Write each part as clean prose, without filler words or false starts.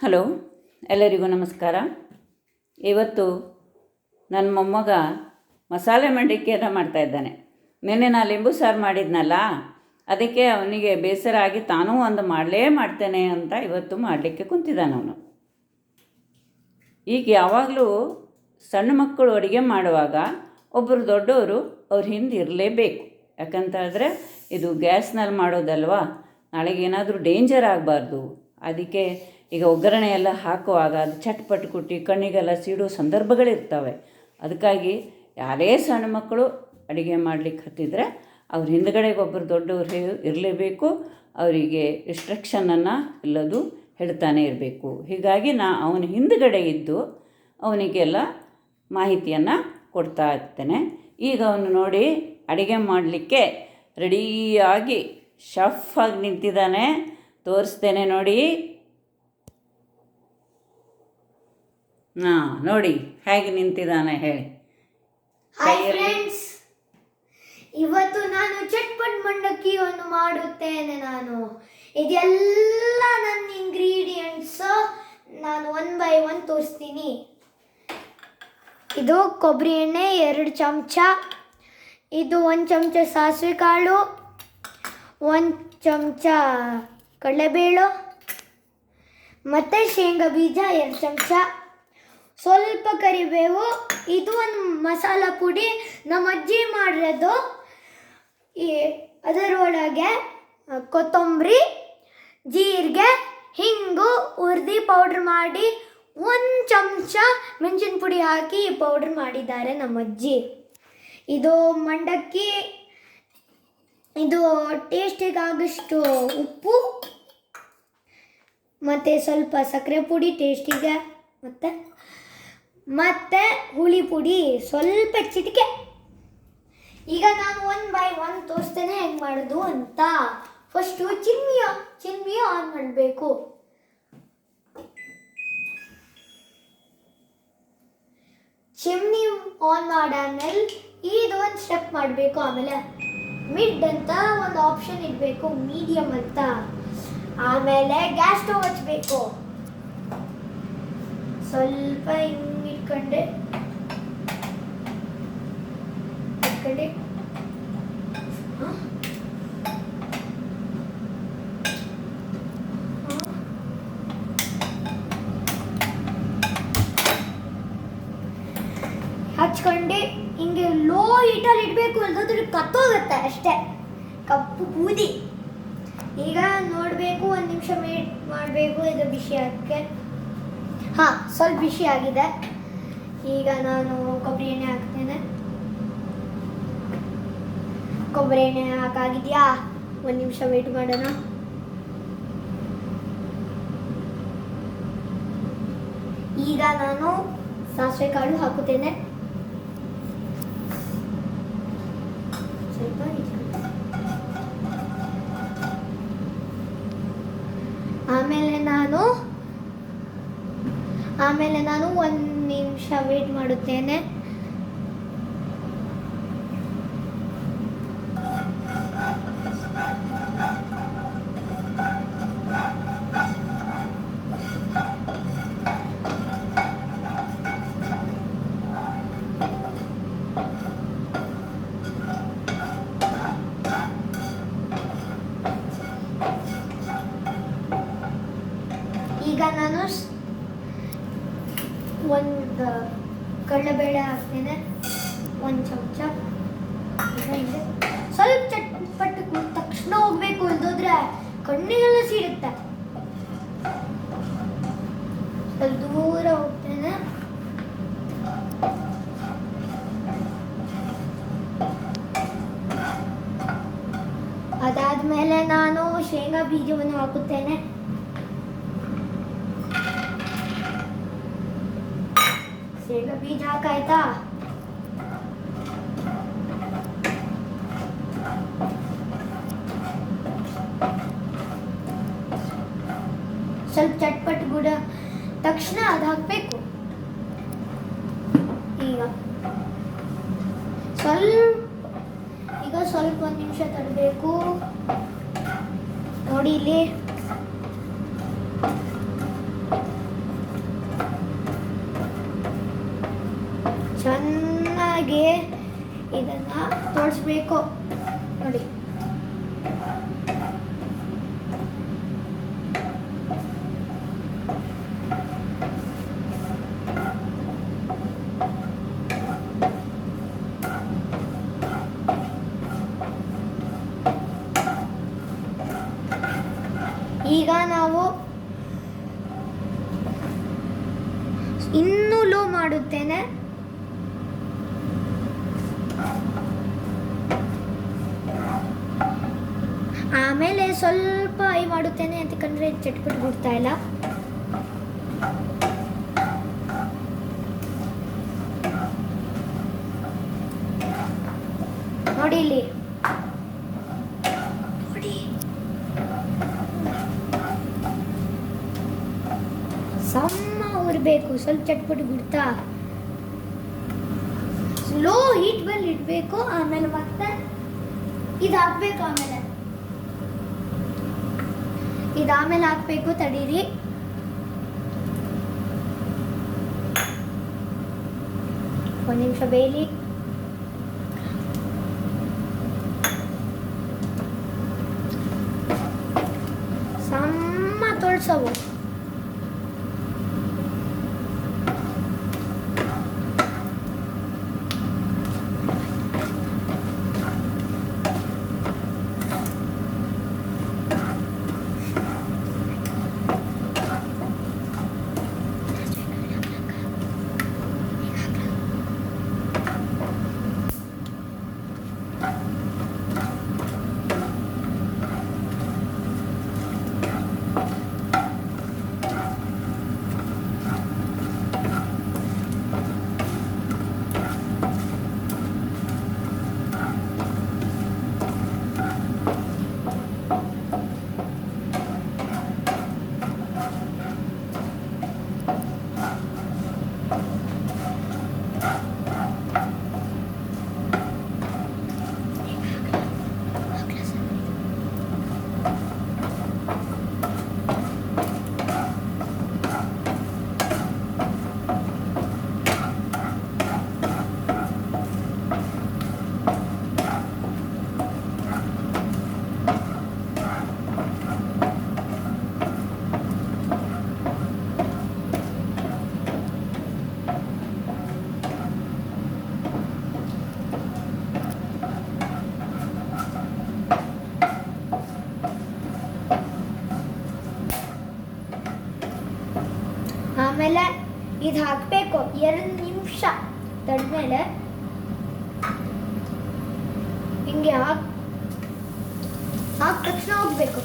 Hello, ಎಲ್ಲರಿಗೂ ನಮಸ್ಕಾರ. ಇವತ್ತು ನನ್ನ ಮೊಮ್ಮಗ ಮಸಾಲೆ ಮಂಡಿಕೆಯನ್ನು ಮಾಡ್ತಾಯಿದ್ದಾನೆ. ನಿನ್ನೆ ನಾನು ಲಿಂಬು ಸಾರು ಮಾಡಿದ್ನಲ್ಲ, ಅದಕ್ಕೆ ಅವನಿಗೆ ಬೇಸರ ಆಗಿ ತಾನೂ ಒಂದು ಮಾಡ್ತೇನೆ ಅಂತ ಇವತ್ತು ಮಾಡಲಿಕ್ಕೆ ಕುಂತಿದ್ದಾನೆ ಅವನು. ಈಗ ಯಾವಾಗಲೂ ಸಣ್ಣ ಮಕ್ಕಳು ಅಡುಗೆ ಮಾಡುವಾಗ ಒಬ್ಬರು ದೊಡ್ಡವರು ಅವ್ರ ಹಿಂದೆ ಇರಲೇಬೇಕು. ಯಾಕಂತ ಹೇಳಿದ್ರೆ ಇದು ಗ್ಯಾಸ್ನಲ್ಲಿ ಮಾಡೋದಲ್ವಾ, ನಾಳೆಗೆ ಏನಾದರೂ ಡೇಂಜರ್ ಆಗಬಾರ್ದು. ಅದಕ್ಕೆ ಈಗ ಒಗ್ಗರಣೆ ಎಲ್ಲ ಹಾಕುವಾಗ ಅದು ಚಟ್ಪಟ್ ಕುಟ್ಟಿ ಕಣ್ಣಿಗೆಲ್ಲ ಸಿಡೋ ಸಂದರ್ಭಗಳಿರ್ತವೆ. ಅದಕ್ಕಾಗಿ ಯಾರೇ ಸಣ್ಣ ಮಕ್ಕಳು ಅಡುಗೆ ಮಾಡಲಿಕ್ಕೆ ಹತ್ತಿದ್ರೆ ಅವ್ರ ಹಿಂದುಗಡೆಗೆ ಒಬ್ಬರು ದೊಡ್ಡವರು ಇರಲೇಬೇಕು. ಅವರಿಗೆ ಇನ್ಸ್ಟ್ರಕ್ಷನನ್ನು ಎಲ್ಲದು ಹೇಳ್ತಾನೆ ಇರಬೇಕು. ಹೀಗಾಗಿ ಅವನ ಹಿಂದುಗಡೆ ಇದ್ದು ಅವನಿಗೆಲ್ಲ ಮಾಹಿತಿಯನ್ನು ಕೊಡ್ತಾ ಇರ್ತೇನೆ. ಈಗ ಅವನು ನೋಡಿ ಅಡುಗೆ ಮಾಡಲಿಕ್ಕೆ ರೆಡಿಯಾಗಿ ಶಫಾಗಿ ನಿಂತಿದ್ದಾನೆ. ತೋರಿಸ್ತೇನೆ ನೋಡಿ. ನೋಡಿ ಹೇಗೆ ನಿಂತಿದ್ದಾನೆ ಹೇಳಿ. ಫ್ರೆಂಡ್ಸ್, ಇವತ್ತು ನಾನು ಚಟ್ಪಟ್ ಮಂಡಕ್ಕಿಯನ್ನು ಮಾಡುತ್ತೇನೆ. ಇದೆಲ್ಲ ನನ್ನ ಇಂಗ್ರೀಡಿಯೆಂಟ್ಸ್ ನಾನು 1 by 1 ತೋರಿಸ್ತೀನಿ. ಇದು ಕೊಬ್ಬರಿ ಎಣ್ಣೆ 2 ಚಮಚ, ಇದು 1 ಚಮಚ ಸಾಸಿವೆ ಕಾಳು, 1 ಚಮಚ ಕಡಲೆಬೇಳೆ ಮತ್ತು ಶೇಂಗಾ ಬೀಜ 2 ಚಮಚ, ಸ್ವಲ್ಪ ಕರಿಬೇವು. ಇದು ಒಂದು ಮಸಾಲ ಪುಡಿ ನಮ್ಮ ಅಜ್ಜಿ ಮಾಡಿರೋದು. ಅದರೊಳಗೆ ಕೊತ್ತಂಬರಿ, ಜೀರಿಗೆ, ಹಿಂಗು ಹುರಿದು ಪೌಡ್ರ್ ಮಾಡಿ 1 ಚಮಚ ಮೆಣಸಿನ ಪುಡಿ ಹಾಕಿ ಪೌಡ್ರ್ ಮಾಡಿದ್ದಾರೆ ನಮ್ಮ ಅಜ್ಜಿ. ಇದು ಮಂಡಕ್ಕಿ. ಇದು ಟೇಸ್ಟಿಗಾಗಷ್ಟು ಉಪ್ಪು ಮತ್ತು ಸ್ವಲ್ಪ ಸಕ್ಕರೆ ಪುಡಿ ಟೇಸ್ಟಿಗೆ, ಮತ್ತು ಹುಳಿ ಪುಡಿ ಸ್ವಲ್ಪ ಚಿಟಿಕೆ. ಈಗ ನಾನು 1 by 1 ತೋರಿಸ್ತೇನೆ ಹೆಂಗೆ ಮಾಡೋದು ಅಂತ. ಫಸ್ಟು ಚಿಮ್ನಿ ಆನ್ ಮಾಡಬೇಕು. ಚಿಮ್ನಿ ಆನ್ ಮಾಡಾದ್ಮೇಲೆ ಇದು ಒಂದು ಸ್ಟೆಪ್ ಮಾಡಬೇಕು. ಆಮೇಲೆ ಮಿಡ್ ಅಂತ ಒಂದು ಆಪ್ಷನ್ ಇಡಬೇಕು, ಮೀಡಿಯಮ್ ಅಂತ. ಆಮೇಲೆ ಗ್ಯಾಸ್ ಸ್ಟವ್ ಹಚ್ಚಬೇಕು. ಸ್ವಲ್ಪ ಹಿಂಗೆ ಇಟ್ಕೊಂಡೆ ಹಚ್ಕೊಂಡು ಹಿಂಗೆ ಲೋ ಹೀಟಲ್ಲಿ ಇಡಬೇಕು. ಇಲ್ಲದ್ರೆ ಕತ್ತೋಗುತ್ತೆ ಅಷ್ಟೇ, ಕಪ್ಪು ಬೂದಿ. ಈಗ ನೋಡಬೇಕು, 1 ನಿಮಿಷ ವೇಟ್ ಮಾಡಬೇಕು ಇದು ಬಿಸಿ ಹಾಕಕ್ಕೆ. ಸ್ವಲ್ಪ ಬಿಸಿ ಆಗಿದೆ. ಈಗ ನಾನು ಕೊಬ್ಬರಿ ಎಣ್ಣೆ ಹಾಕ್ತೇನೆ. ಕೊಬ್ಬರಿ ಎಣ್ಣೆ ಹಾಕಾಗಿದೆಯಾ? 1 ನಿಮಿಷ ವೇಟ್ ಮಾಡೋಣ. ಈಗ ನಾನು ಸಾಸಿವೆ ಕಾಳು ಹಾಕುತ್ತೇನೆ. ಸ್ವಲ್ಪ ಆಮೇಲೆ ನಾನು 1 ನಿಮಿಷ ವೇಟ್ ಮಾಡುತ್ತೇನೆ. ಈಗ ನಾನು 1 ಕಡಲೆಬೇಳೆ ಹಾಕ್ತೇನೆ, 1 ಚಮಚ. ಸ್ವಲ್ಪ ಚಟ್ಪಟ್ಟು ತಕ್ಷಣ ಹೋಗ್ಬೇಕು, ಇಲ್ದೋದ್ರೆ ಕಣ್ಣಿಗೆಲ್ಲ ಸಿಡುತ್ತೆ. ಸ್ವಲ್ಪ ದೂರ ಹೋಗ್ತೇನೆ. ಅದಾದ್ಮೇಲೆ ನಾನು ಶೇಂಗಾ ಬೀಜವನ್ನು ಹಾಕುತ್ತೇನೆ. ಶೇಂಗಾ ಬೀಜ ಹಾಕಾಯ್ತಾ? ಸ್ವಲ್ಪ ಚಟ್ಪಟ್ ಗುಡ ತಕ್ಷಣ ಅದು ಹಾಕಬೇಕು. ಈಗ ಸ್ವಲ್ಪ 1 ನಿಮಿಷ ತಡಬೇಕು. ನೋಡಿ ಇಲ್ಲಿ ತೋರಿಸ್ಬೇಕು ನೋಡಿ. ಈಗ ನಾವು ಇನ್ನೂ ಲೋ ಮಾಡುತ್ತೇನೆ. ಆಮೇಲೆ ಸ್ವಲ್ಪ ಹೈ ಮಾಡುತ್ತೇನೆ, ಯಾಕಂದ್ರೆ ಚಟ್ಪಟ್ ಬಿಡ್ತಾ ಇಲ್ಲ. ನೋಡಿ ಇಲ್ಲಿ ನೋಡಿ, ಸಣ್ಣ ಉರ್ಬೇಕು, ಸ್ವಲ್ಪ ಚಟ್ಪಟ್ ಬಿಡ್ತಾ. ಸ್ಲೋ ಹೀಟ್ ಮೇಲೆ ಇಡಬೇಕು. ಆಮೇಲೆ ಮತ್ತೆ ಇದು ಹಾಕ್ಬೇಕು. ಇದಾಮೇಲೆ ಹಾಕ್ಬೇಕು. ತಡೀರಿ. ಒಂದು ನಿಮಿಷ ಬೇಯಲಿ. ಸಣ್ಣ ತೊಳ್ಸವು. ಆಮೇಲೆ ಇದು ಹಾಕಬೇಕು. 2 ನಿಮಿಷ ತಡ್ಮೇಲೆ ಹಿಂಗೆ ಹಾಕಿ ತಕ್ಷಣ ಹೋಗ್ಬೇಕು.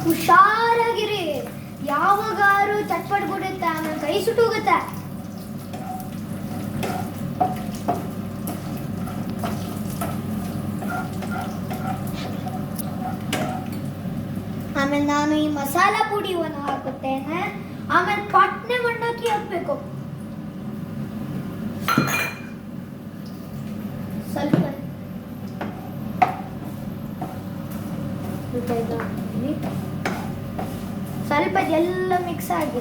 ಹುಷಾರಾಗಿರಿ. ಯಾವಾಗಾರು ಚಟ್ಪಟ್ ಬಿಡುತ್ತೆ, ಆಮೇಲೆ ಕೈ ಸುಟ್ಟೋಗುತ್ತೆ. ಆಮೇಲೆ ನಾನು ಈ ಮಸಾಲ ಪುಡಿಯನ್ನು ಹಾಕುತ್ತೇನೆ. ಆಮೇಲೆ ಪಟ್ನೆ ಮಂಡಕ್ಕಿ ಹಾಕಬೇಕು. ಸ್ವಲ್ಪ ಸ್ವಲ್ಪ ಎಲ್ಲ ಮಿಕ್ಸ್ ಆಗಿ,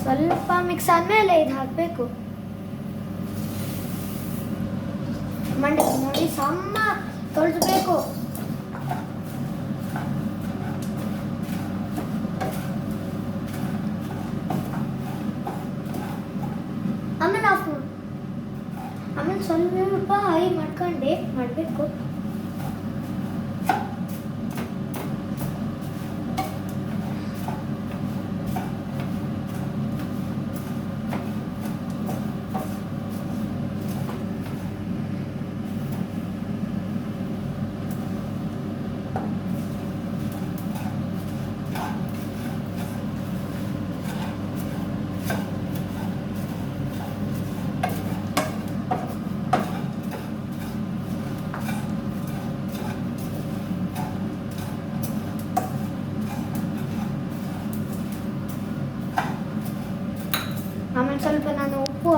ಸ್ವಲ್ಪ ಮಿಕ್ಸ್ ಆದ್ಮೇಲೆ ಇದು ಹಾಕಬೇಕು. ಮಂಡಕ್ಕಿ ನೋಡಿ ಸಣ್ಣ ತೊಳೆದ್ಬೇಕು. ಆಮೇಲೆ ಆಮೇಲೆ ಸ್ವಲ್ಪ ಹೈ ಮಾಡ್ಕೊಂಡೆ ಮಾಡಬೇಕು.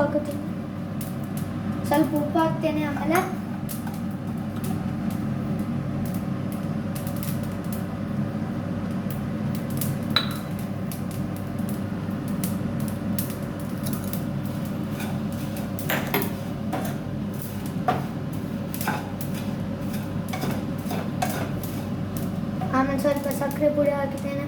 ಹಾಕುತ್ತೀನಿ, ಸ್ವಲ್ಪ ಉಪ್ಪು ಹಾಕ್ತೇನೆ. ಆಮೇಲೆ ಸ್ವಲ್ಪ ಸಕ್ಕರೆ ಪುಡಿ ಹಾಕಿದ್ದೇನೆ.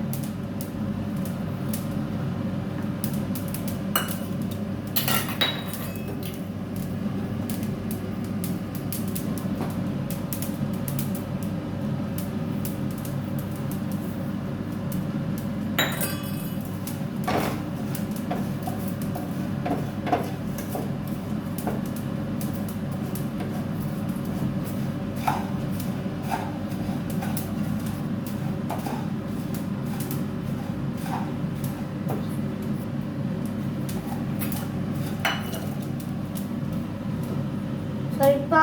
ಸ್ವಲ್ಪ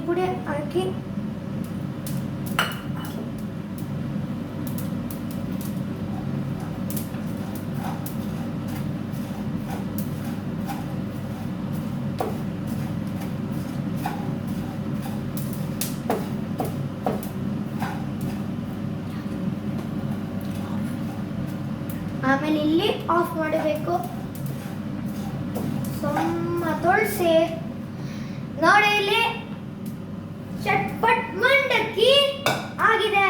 ಪುಡಿ ಹಾಕಿ ಆಮೇಲೆ ಇಲ್ಲಿ ಆಫ್ ಮಾಡಬೇಕು. ತೊಳಸಿ ನೋಡಿ, ಇಲ್ಲಿ ಚಟ್ಪಟ್ ಮಂಡಕ್ಕಿ ಆಗಿದೆ.